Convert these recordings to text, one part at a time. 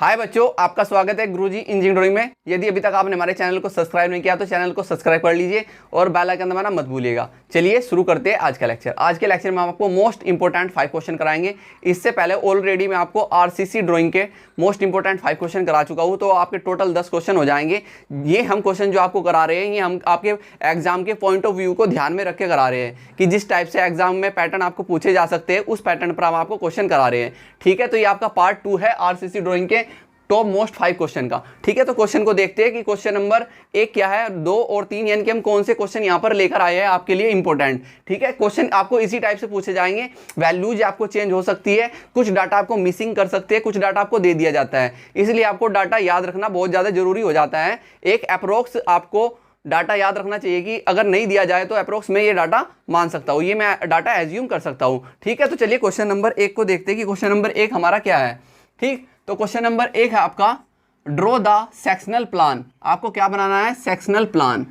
हाय बच्चों, आपका स्वागत है गुरुजी इंजीनियरिंग ड्राइंग में। यदि अभी तक आपने हमारे चैनल को सब्सक्राइब नहीं किया तो चैनल को सब्सक्राइब कर लीजिए और बेल आइकन दबाना मत भूलिएगा। चलिए शुरू करते हैं आज का लेक्चर। आज के लेक्चर में हम आपको मोस्ट इंपोर्टेंट 5 क्वेश्चन कराएंगे। इससे पहले ऑलरेडी मैं आपको आरसीसी ड्राइंग के मोस्ट इंपोर्टेंट 5 क्वेश्चन करा चुका हूँ, तो आपके टोटल 10 क्वेश्चन हो जाएंगे। ये हम क्वेश्चन जो आपको करा रहे हैं ये हम आपके एग्जाम के पॉइंट ऑफ व्यू को ध्यान में रख के करा रहे हैं कि जिस टाइप से एग्जाम में पैटर्न आपको पूछे जा सकते हैं उस पैटर्न पर हम आपको क्वेश्चन करा रहे हैं। ठीक है, तो ये आपका पार्ट 2 है आरसीसी ड्राइंग के टॉप मोस्ट 5 क्वेश्चन का। ठीक है, तो क्वेश्चन को देखते हैं कि क्वेश्चन नंबर 1 क्या है, 2 और 3 यानी कि हम कौन से क्वेश्चन यहां पर लेकर आए हैं आपके लिए इंपॉर्टेंट। ठीक है, क्वेश्चन आपको इसी टाइप से पूछे जाएंगे। वैल्यूज आपको चेंज हो सकती है, कुछ डाटा आपको मिसिंग कर सकते हैं, कुछ डाटा आपको दे दिया जाता है, इसलिए आपको डाटा याद रखना बहुत ज्यादा जरूरी हो जाता है। एक अप्रोक्स आपको डाटा याद रखना चाहिए कि अगर नहीं दिया जाए तो अप्रोक्स में ये डाटा मान सकता हूं, ये मैं डाटा एज्यूम कर सकता हूं। ठीक है, तो चलिए क्वेश्चन नंबर 1 को देखते हैं कि क्वेश्चन नंबर 1 हमारा क्या है। ठीक, तो क्वेश्चन नंबर 1 है आपका ड्रॉ द सेक्शनल प्लान। आपको क्या बनाना है? Sectional plan,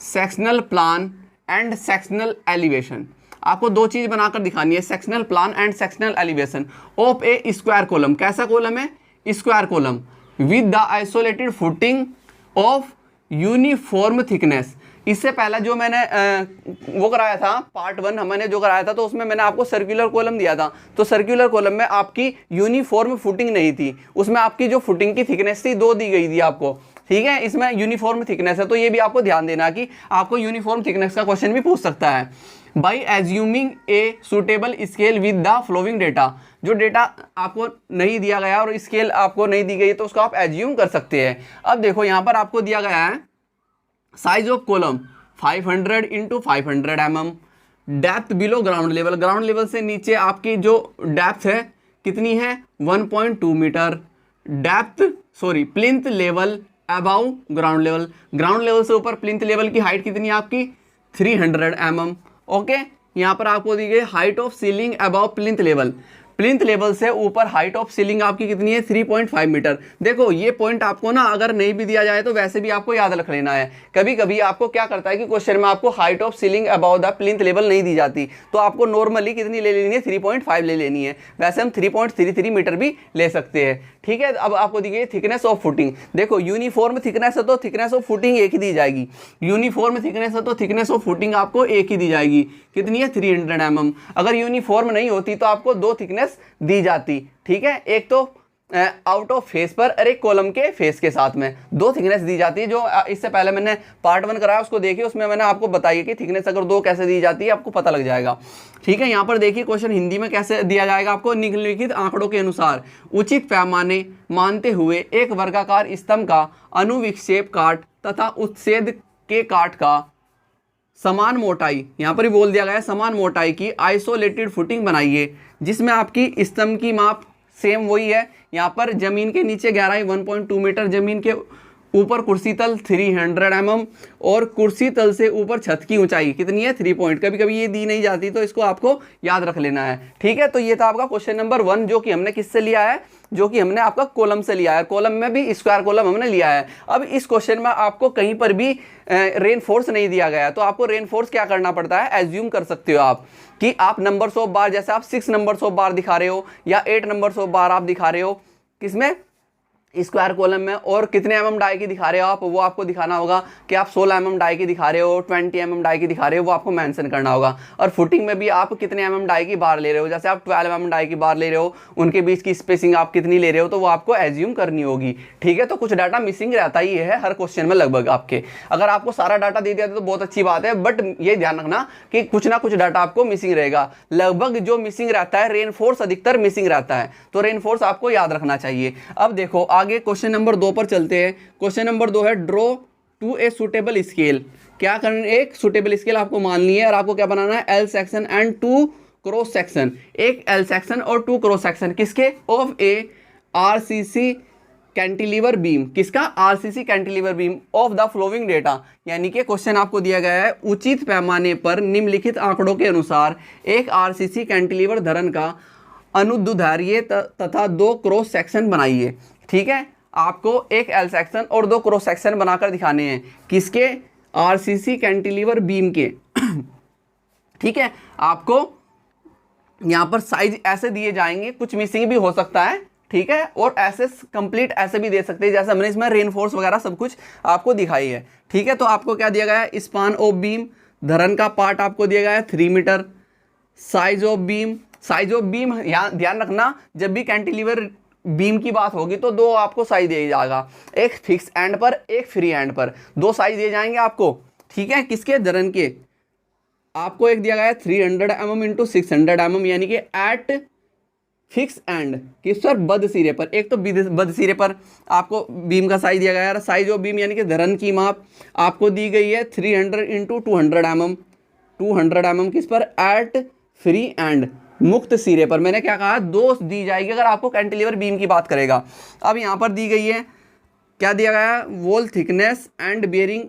sectional plan and sectional elevation. आपको 2 चीज बनाकर दिखानी है, sectional plan and sectional elevation of A square column. कैसा कॉलम है? Square column with the isolated footing of uniform thickness. इससे पहले जो मैंने वो कराया था पार्ट 1 मैंने जो कराया था, तो उसमें मैंने आपको सर्कुलर कॉलम दिया था। तो सर्कुलर कॉलम में आपकी यूनिफॉर्म फुटिंग नहीं थी, उसमें आपकी जो फुटिंग की थिकनेस थी 2 दी गई थी आपको। ठीक है, इसमें यूनिफॉर्म थिकनेस है, तो ये भी आपको ध्यान देना कि आपको यूनिफॉर्म थिकनेस का क्वेश्चन भी पूछ सकता है। By assuming a suitable scale with the flowing data. जो डेटा आपको नहीं दिया गया और स्केल आपको नहीं दी गई तो उसको आप एज्यूम कर सकते हैं। अब देखो यहाँ पर आपको दिया गया है size of column 500 into 500 mm, depth below ground level, ground level से नीचे आपकी जो डेप्थ है कितनी है? 1.2 metre. Plinth level above ground level, ground level से ऊपर प्लिंथ लेवल की हाइट कितनी है आपकी? 300 mm। ओके, यहाँ पर आपको दी गई height of ceiling above plinth level, plinth level से ऊपर हाइट ऑफ सीलिंग आपकी कितनी है? 3.5 मीटर। देखो ये पॉइंट आपको ना अगर नहीं भी दिया जाए तो वैसे भी आपको याद रख लेना है। कभी कभी आपको क्या करता है कि क्वेश्चन में आपको height of ceiling about the plinth level नहीं दी जाती, तो आपको नॉर्मली कितनी ले लेनी है? 3.5 ले लेनी है। वैसे हम 3.33 मीटर भी ले सकते हैं। ठीक है, अब आपको दी गई थिकनेस ऑफ फुटिंग। देखो यूनिफॉर्म थिकनेस है तो थिकनेस ऑफ फुटिंग एक ही दी जाएगी, यूनिफॉर्म थिकनेस है तो थिकनेस ऑफ फुटिंग आपको एक ही दी जाएगी। कितनी है? 300 mm। अगर यूनिफॉर्म नहीं होती तो आपको 2 थिकनेस दी जाती। ठीक है, एक तो आउट ऑफ फेस पर और एक कॉलम के फेस के साथ में 2 थिकनेस दी जाती है। जो इससे पहले मैंने पार्ट 1 कराया उसको देखिए, उसमें मैंने आपको बताई कि थिकनेस अगर 2 कैसे दी जाती है आपको पता लग जाएगा। ठीक है, यहाँ पर देखिए क्वेश्चन हिंदी में कैसे दिया जाएगा आपको। निम्नलिखित आंकड़ों के अनुसार उचित पैमाने मानते हुए एक वर्गाकार स्तंभ का अनुविक्षेप काट तथा उच्छेद के काट का समान मोटाई, यहाँ पर ही बोल दिया गया है, समान मोटाई की आइसोलेटेड फुटिंग बनाइए जिसमें आपकी स्तंभ की माप सेम वही है। यहाँ पर जमीन के नीचे गहराई 1.2 मीटर, जमीन के ऊपर कुर्सी तल 300 mm और कुर्सी तल से ऊपर छत की ऊंचाई कितनी है? 3 पॉइंट। कभी कभी ये दी नहीं जाती तो इसको आपको याद रख लेना है। ठीक है, तो ये था आपका क्वेश्चन नंबर 1 जो कि हमने किससे लिया है? जो कि हमने आपका कॉलम से लिया है। कॉलम में भी स्क्वायर कॉलम हमने लिया है। अब इस क्वेश्चन में आपको कहीं पर भी रेनफोर्स नहीं दिया गया है, तो आपको रेनफोर्स क्या करना पड़ता है? एज्यूम कर सकते हो आप कि आप नंबर्स ऑफ बार, जैसे आप 6 नंबर्स ऑफ बार दिखा रहे हो या 8 नंबर्स ऑफ बार आप दिखा रहे हो किसमें? स्क्वायर कॉलम में, और कितने mm डाई की दिखा रहे हो आप, वो आपको दिखाना होगा कि आप 16 mm डाई की दिखा रहे हो, 20 mm डाई की दिखा रहे हो, वो आपको मेंशन करना होगा। और फुटिंग में भी आप कितने mm डाई की बार ले रहे हो, जैसे आप 12 mm डाई की बार ले रहे हो, उनके बीच की स्पेसिंग आप कितनी ले रहे हो, तो वो आपको एज्यूम करनी होगी। ठीक है, तो कुछ डाटा मिसिंग रहता ही है हर क्वेश्चन में लगभग आपके। अगर आपको सारा डाटा दे दिया तो बहुत अच्छी बात है, बट ये ध्यान रखना कि कुछ ना कुछ डाटा आपको मिसिंग रहेगा। लगभग जो मिसिंग रहता है रेनफोर्स अधिकतर मिसिंग रहता है, तो रेनफोर्स आपको याद रखना चाहिए। अब देखो आगे क्वेश्चन नंबर 2 पर चलते हैं। क्वेश्चन नंबर 2 है draw two a suitable scale. क्या करना? एक सुटेबल स्केल आपको माननी है और आपको क्या बनाना है? L section and 2 cross section. एक एल सेक्शन और 2 क्रॉस सेक्शन किसके? Of a RCC cantilever beam. किसका? RCC cantilever beam of the flowing data. यानी कि क्वेश्चन आपको दिया गया है उचित पैमाने पर निम्नलिखित आंकड़ों के अनुसार एक आरसीसी कैंटिलीवर धरन का अनुदैर्ध्य तथा 2 क्रॉस सेक्शन बनाइए। ठीक है, आपको एक एल सेक्शन और 2 क्रॉस सेक्शन बनाकर दिखाने हैं। किसके? आरसीसी कैंटिलीवर बीम के। ठीक है, आपको यहाँ पर साइज ऐसे दिए जाएंगे, कुछ मिसिंग भी हो सकता है। ठीक है। और ऐसे कंप्लीट ऐसे भी दे सकते हैं जैसे हमने इसमें रेनफोर्स वगैरह सब कुछ आपको दिखाई है, ठीक है। तो आपको क्या दिया गया है, स्पान ऑफ बीम, धरन का पार्ट आपको दिया गया है 3 metre, size of beam, size of beam यहाँ ध्यान रखना जब भी कैंटिलीवर बीम की बात होगी तो दो आपको साइज दिया जाएगा, एक फिक्स एंड पर एक फ्री एंड पर, दो साइज दिए जाएंगे आपको, ठीक है। किसके, धरन के। आपको एक दिया गया है 300 mm इंटू 600 mm, यानी कि एट फिक्स एंड किस पर, बद सिरे पर। एक तो बद सिरे पर आपको बीम का साइज दिया गया है, साइज ऑफ बीम यानी कि धरन की माप आपको दी गई है 300 इंटू 200 mm, 200 mm किस पर, एट फ्री एंड मुक्त सिरे पर। मैंने क्या कहा, दो दी जाएगी अगर आपको कैंटिलीवर बीम की बात करेगा। अब यहाँ पर दी गई है, क्या दिया गया है, wall thickness and bearing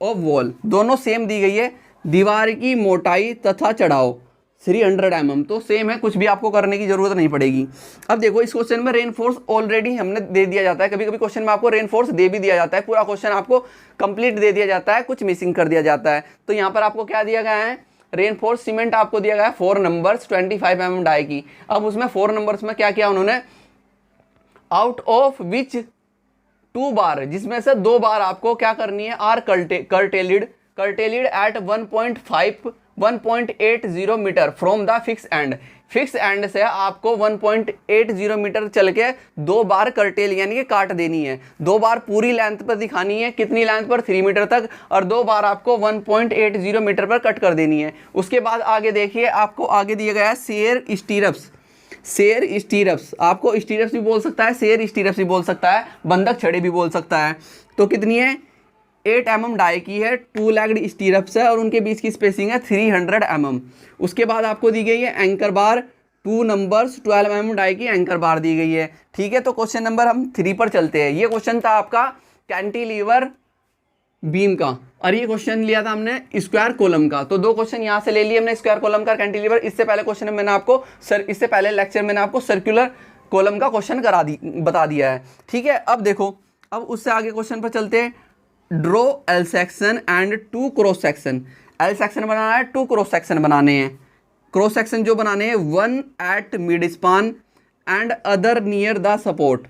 of wall, दोनों सेम दी गई है। दीवार की मोटाई तथा चढ़ाव 300 mm, तो सेम है, कुछ भी आपको करने की जरूरत नहीं पड़ेगी। अब देखो इस क्वेश्चन में रेनफोर्स ऑलरेडी हमने दे दिया जाता है, कभी कभी क्वेश्चन में आपको रेनफोर्स दे भी दिया जाता है, पूरा क्वेश्चन आपको कंप्लीट दे दिया जाता है, कुछ मिसिंग कर दिया जाता है। तो यहाँ पर आपको क्या दिया गया है, रेनफोर्स सीमेंट आपको दिया गया है 4 नंबर्स 25 mm डाई की। अब उसमें 4 नंबर्स में क्या किया उन्होंने, आउट ऑफ विच 2 बार, जिसमें से 2 बार आपको क्या करनी है, are curtailed at 1.80 metre from the fix end, fix end से आपको 1.80 मीटर चल के 2 बार कर्टेल यानी कि काट देनी है, 2 बार पूरी लेंथ पर दिखानी है, कितनी लेंथ पर, 3 मीटर तक, और 2 बार आपको 1.80 मीटर पर कट कर देनी है। उसके बाद आगे देखिए, आपको आगे दिया गया है शेयर स्टीरप्स, शेयर स्टीरप्स, आपको स्टीरप्स भी बोल सकता है, शेयर स्टीरप्स भी बोल सकता है, बंधक छड़े भी बोल सकता है। तो कितनी है, 8 mm डाई की है, 2 लेग्ड स्टीरप्स है और उनके बीच की स्पेसिंग है 300 mm। उसके बाद आपको दी गई है एंकर बार, 2 नंबर्स 12 mm डाई की एंकर बार दी गई है, ठीक है। तो क्वेश्चन नंबर हम 3 पर चलते हैं। ये क्वेश्चन था आपका कैंटिलीवर बीम का, और ये क्वेश्चन लिया था हमने स्क्वायर कॉलम का। तो 2 क्वेश्चन यहाँ से ले लिए हमने, स्क्वायर कॉलम का, कैंटिलीवर। इससे पहले क्वेश्चन मैंने आपको इससे पहले लेक्चर मैंने आपको सर्कुलर कॉलम का क्वेश्चन बता दिया है, ठीक है। अब देखो, अब उससे आगे क्वेश्चन पर चलते हैं। Draw L section and 2 cross section, L section बनाना है, 2 क्रॉस सेक्शन बनाने हैं। क्रॉस सेक्शन जो बनाने हैं, 1 at mid span and other near the support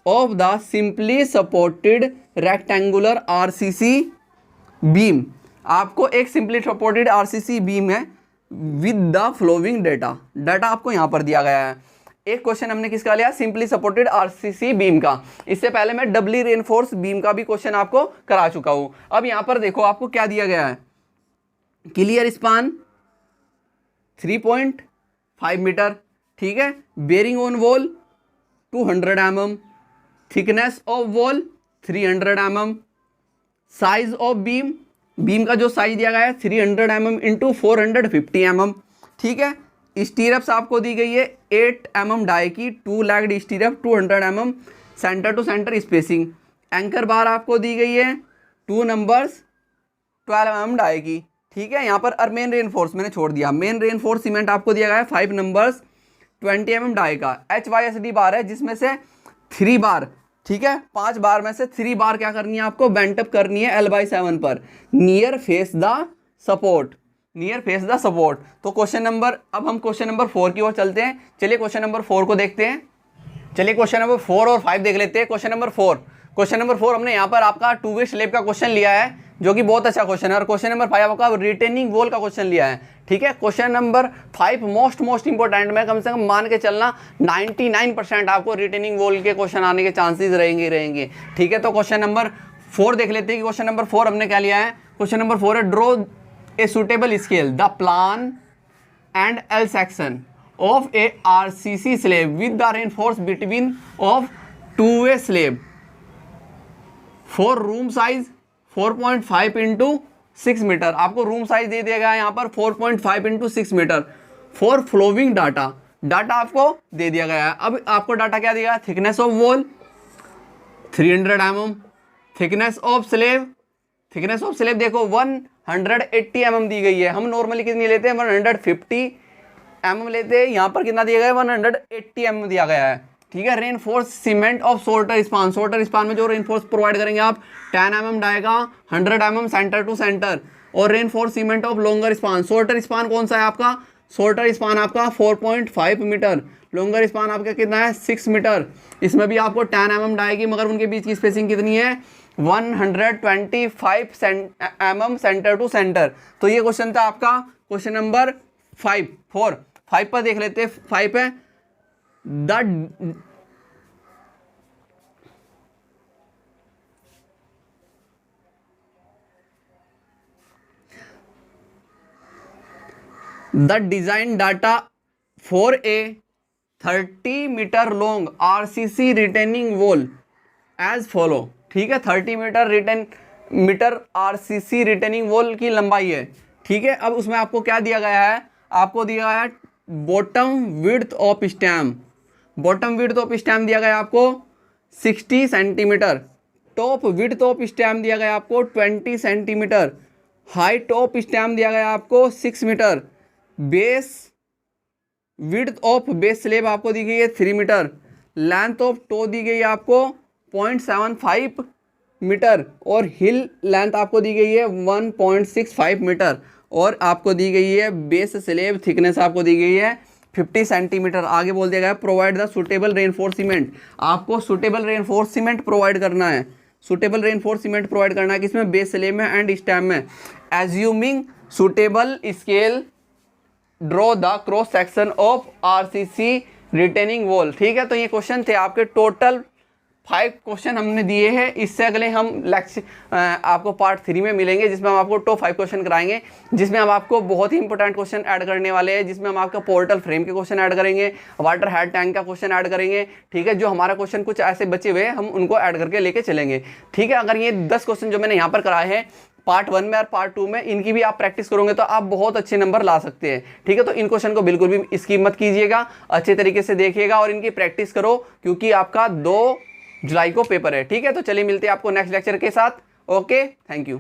of the simply supported rectangular RCC beam. आपको एक सिंपली सपोर्टेड आरसीसी बीम है विद द फ्लोइंग डाटा आपको यहाँ पर दिया गया है। एक क्वेश्चन हमने किसका लिया, सिंपली सपोर्टेड आरसीसी बीम का। इससे पहले मैं डबली रेनफोर्स बीम का भी क्वेश्चन आपको करा चुका हूं। अब यहां पर देखो आपको क्या दिया गया है, क्लियर स्पान 3.5 मीटर, ठीक है। Bearing on wall 200 mm, thickness of wall 300 mm, size of beam, beam का जो साइज दिया गया है 300 mm इंटू 450 mm, ठीक है। स्टीरप्स आपको दी गई है 8 mm डाई की, 2 legged stirrup 200 mm, centre to centre spacing. Anchor bar आपको दी गई है 2 नंबर्स 12 mm डाई की, ठीक है। यहाँ पर और मेन रेनफोर्स मैंने छोड़ दिया, मेन रेनफोर्स सीमेंट आपको दिया गया है 5 नंबर्स 20 mm डाई का। HYSD बार है जिसमें से 3 बार, ठीक है, 5 बार में से 3 बार क्या करनी है आपको, बेंटअप करनी है L/7 पर, near face the support, near face the support. तो क्वेश्चन नंबर, अब हम क्वेश्चन नंबर 4 की ओर चलते हैं। चलिए क्वेश्चन नंबर 4 को देखते हैं। चलिए क्वेश्चन नंबर 4 और 5 देख लेते हैं। क्वेश्चन नंबर 4 हमने यहाँ पर आपका 2 वे स्लेब का क्वेश्चन लिया है जो कि बहुत अच्छा क्वेश्चन है, और क्वेश्चन नंबर 5 आपका रिटेनिंग वॉल का क्वेश्चन लिया है, ठीक है। क्वेश्चन नंबर 5 मोस्ट इंपॉर्टेंट में कम से कम मान के चलना 99% आपको रिटेनिंग वॉल के क्वेश्चन आने के चांसेस रहेंगे, ठीक है। तो क्वेश्चन नंबर 4 देख लेते हैं कि क्वेश्चन नंबर 4 हमने क्या लिया है। क्वेश्चन नंबर 4 है, draw a suitable scale, the plan and L section of a RCC slab with the reinforced between of 2-way slab for room size 4.5 into 6 metre. आपको रूम साइज दे दिया गया है यहाँ पर 4.5 into 6 metre. For flowing data आपको दे दिया गया है। अब आपको डाटा क्या दिया है, thickness of wall 300 mm, thickness of slab देखो 180 mm दी गई है। हम नॉर्मली कितनी लेते हैं, 150 mm लेते हैं, यहाँ पर कितना दिया गया है, 180 mm दिया गया है, ठीक है। Reinforcement of shorter span में जो रेनफोर्स प्रोवाइड करेंगे आप 10 mm डाएगा, 100 mm सेंटर टू सेंटर, और reinforcement of longer span, shorter span कौन सा है आपका शॉर्टर स्पान आपका 4.5 मीटर, लॉन्गर स्पान आपका कितना है 6 मीटर। इसमें भी आपको 10 mm आएगी, मगर उनके बीच की स्पेसिंग कितनी है 125 mm सेंटर टू सेंटर। तो ये क्वेश्चन था आपका क्वेश्चन नंबर 5 पर देख लेते हैं। 5 है the design data for a 30 metre long RCC retaining wall as follow. ठीक है, 30 मीटर आरसीसी रिटेनिंग वॉल की लंबाई है। ठीक है, अब उसमें आपको क्या दिया गया है, आपको दिया गया है bottom width of stem. Bottom width of stem दिया गया आपको 60 centimetre. Top width of stem दिया गया आपको 20 सेंटीमीटर। हाइट ऑफ स्टैम दिया गया आपको 6 metre. Base width of base slab आपको दी गई है 3 मीटर। लेंथ ऑफ टो दी गई है आपको 0.75 मीटर और हिल लेंथ आपको दी गई है 1.65 मीटर और आपको दी गई है बेस स्लेब थिकनेस आपको दी गई है 50 सेंटीमीटर। आगे बोल दिया गया प्रोवाइड द सुटेबल रेनफोर्समेंट। आपको सुटेबल रेनफोर्समेंट प्रोवाइड करना है, सुटेबल रेनफोर्समेंट प्रोवाइड करना है किसमें, बेस स्लेब में एंड स्टैम में। Assuming suitable scale draw the cross section of RCC retaining wall. ठीक है, तो ये क्वेश्चन थे आपके, टोटल 5 क्वेश्चन हमने दिए हैं। इससे अगले हम लेक्चर आपको पार्ट 3 में मिलेंगे, जिसमें हम आपको टॉप 5 क्वेश्चन कराएंगे, जिसमें हम आपको बहुत ही इंपॉर्टेंट क्वेश्चन ऐड करने वाले हैं, जिसमें हम आपका पोर्टल फ्रेम के क्वेश्चन ऐड करेंगे, वाटर हेड टैंक का क्वेश्चन ऐड करेंगे। ठीक है, जो हमारा क्वेश्चन कुछ ऐसे बचे हुए हैं हम उनको ऐड करके लेके चलेंगे। ठीक है, अगर ये 10 क्वेश्चन जो मैंने यहाँ पर कराए हैं पार्ट 1 में और पार्ट 2 में, इनकी भी आप प्रैक्टिस करोगे तो आप बहुत अच्छे नंबर ला सकते हैं। ठीक है, तो इन क्वेश्चन को बिल्कुल भी स्किप मत कीजिएगा, अच्छे तरीके से देखिएगा और इनकी प्रैक्टिस करो, क्योंकि आपका 2 जुलाई को पेपर है। ठीक है, तो चलिए मिलते हैं आपको नेक्स्ट लेक्चर के साथ। Okay, thank you.